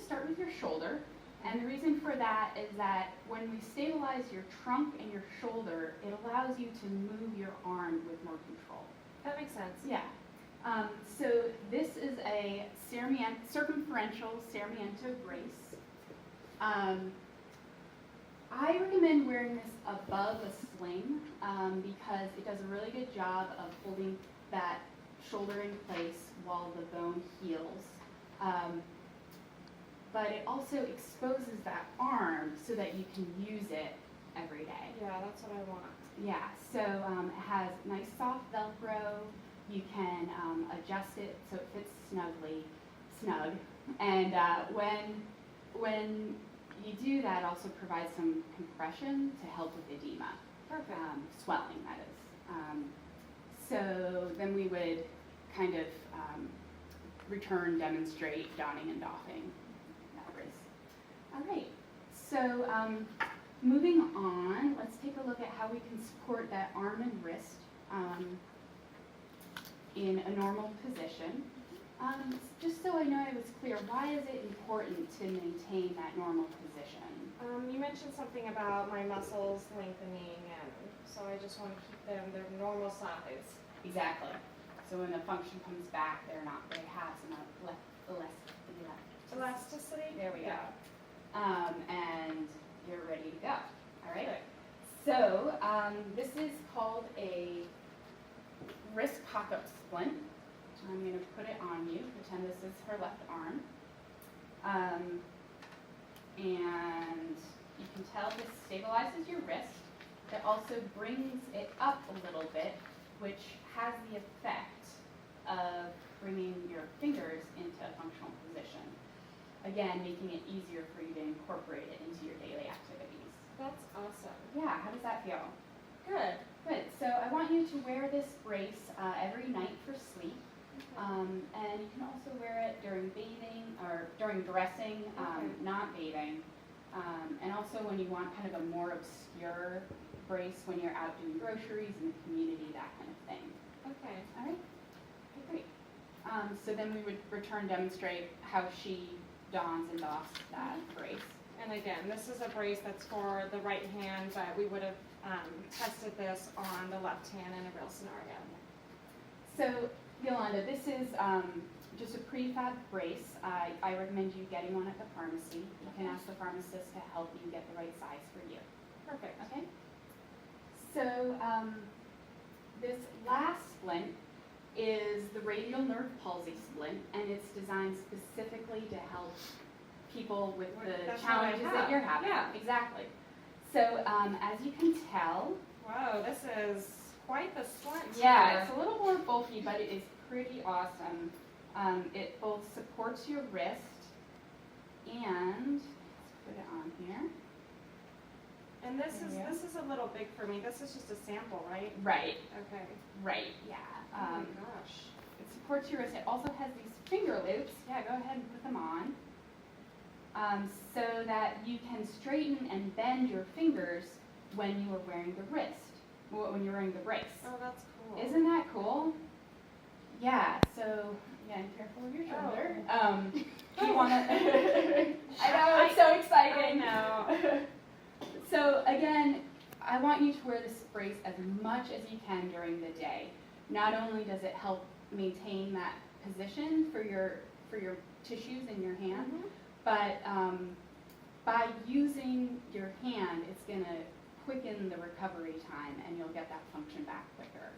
start with your shoulder. And the reason for that is that when we stabilize your trunk and your shoulder, it allows you to move your arm with more control. That makes sense. Yeah. So this is a circumferential Sarmiento brace. I recommend wearing this above a sling because it does a really good job of holding that shoulder in place while the bone heals. But it also exposes that arm so that you can use it every day. Yeah, that's what I want. Yeah, so it has nice soft Velcro. You can adjust it so it fits snug. And when you do that, also provides some compression to help with edema. Perfect. Swelling, that is. So then we would kind of demonstrate donning and doffing that brace. All right, so moving on, let's take a look at how we can support that arm and wrist in a normal position. Just so I know I was clear, why is it important to maintain that normal position? You mentioned something about my muscles lengthening, and so I just want to keep them their normal size. Exactly. So when the function comes back, they have some Elasticity? There we go. Yeah. And you're ready to go. All right. So this is called a wrist cock-up splint. I'm going to put it on you. Pretend this is her left arm. And you can tell this stabilizes your wrist. It also brings it up a little bit, which has the effect of bringing your fingers into a functional position. Again, making it easier for you to incorporate it into your daily activities. That's awesome. Yeah, how does that feel? Good. Good. So I want you to wear this brace every night for sleep. And you can also wear it during bathing or during dressing, not bathing. And also when you want kind of a more obscure brace when you're out doing groceries in the community, that kind of thing. Okay. All right? Okay, great. So then we would demonstrate how she dons and doffs that brace. And again, this is a brace that's for the right hand, but we would have tested this on the left hand in a real scenario. So, Yolanda, this is just a prefab brace. I recommend you getting one at the pharmacy. You can ask the pharmacist to help you get the right size for you. Perfect. Okay? So, this last splint is the radial nerve palsy splint, and it's designed specifically to help people with the challenges that you're having. Yeah. Exactly. So, as you can tell, Whoa, this is quite the splint. yeah, here. it's a little more bulky, but it is pretty awesome. It both supports your wrist and, let's put it on here. And this Yeah. is a little big for me. This is just a sample, right? Right, Okay. right, yeah. Oh my gosh. It supports your wrist. It also has these finger loops. Yeah, go ahead and put them on. So that you can straighten and bend your fingers when you are wearing the when you're wearing the brace. Oh, that's cool. Isn't that cool? Yeah, so, again, careful with your shoulder. You want to, I know, it's so exciting. I know. So again, I want you to wear this brace as much as you can during the day. Not only does it help maintain that position for your tissues in your hand, but by using your hand, it's going to quicken the recovery time and you'll get that function back quicker.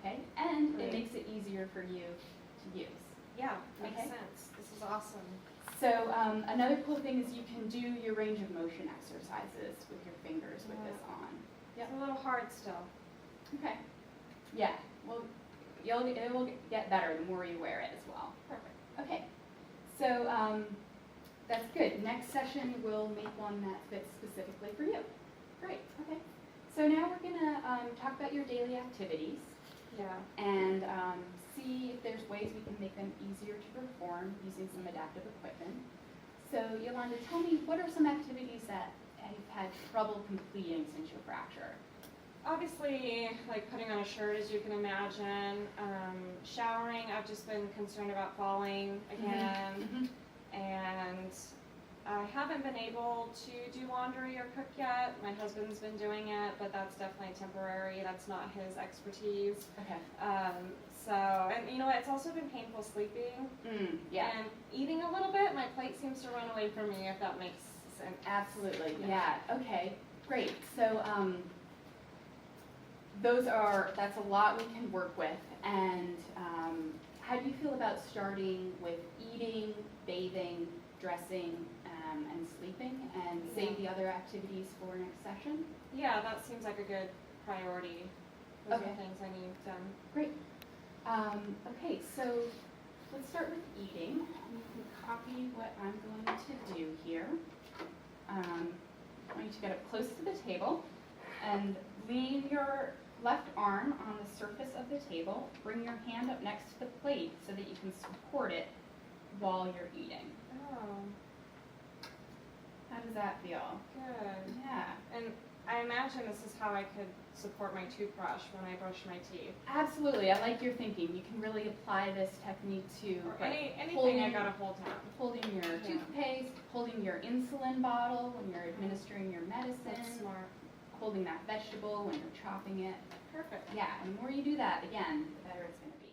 Okay? And Great. it makes it easier for you to use. Yeah, makes Okay. sense. This is awesome. So another cool thing is you can do your range of motion exercises with your fingers with this on. It's a little hard still. Okay. Yeah. Well, it will get better the more you wear it as well. Perfect. Okay. So that's good. Next session we'll make one that fits specifically for you. Great. Okay. So now we're gonna talk about your daily activities Yeah. and see if there's ways we can make them easier to perform using some adaptive equipment. So Yolanda, tell me, what are some activities that you've had trouble completing since your fracture? Obviously, like putting on a shirt, as you can imagine. Showering, I've just been concerned about falling again. And haven't been able to do laundry or cook yet. My husband's been doing it, but that's definitely temporary. That's not his expertise. Okay. And you know what? It's also been painful sleeping. Yeah. And eating a little bit. My plate seems to run away from me, if that makes sense. Absolutely. Yeah. Okay. Great. So that's a lot we can work with. And how do you feel about starting with eating, bathing, dressing, and sleeping, and save the other activities for next session? Yeah, that seems like a good priority. Those Okay. are things I need done. Great. Okay, so let's start with eating. You can copy what I'm going to do here. I want you to get up close to the table and lean your left arm on the surface of the table. Bring your hand up next to the plate so that you can support it while you're eating. Oh, How does that feel? good. Yeah. And I imagine this is how I could support my toothbrush when I brush my teeth. Absolutely. I like your thinking. You can really apply this technique to Or like, anything I gotta hold down. holding your Yeah. toothpaste, holding your insulin bottle when you're administering your That's medicine, smart. holding that vegetable when you're chopping it. Perfect. Yeah, and the more you do that, again, the better it's going to be.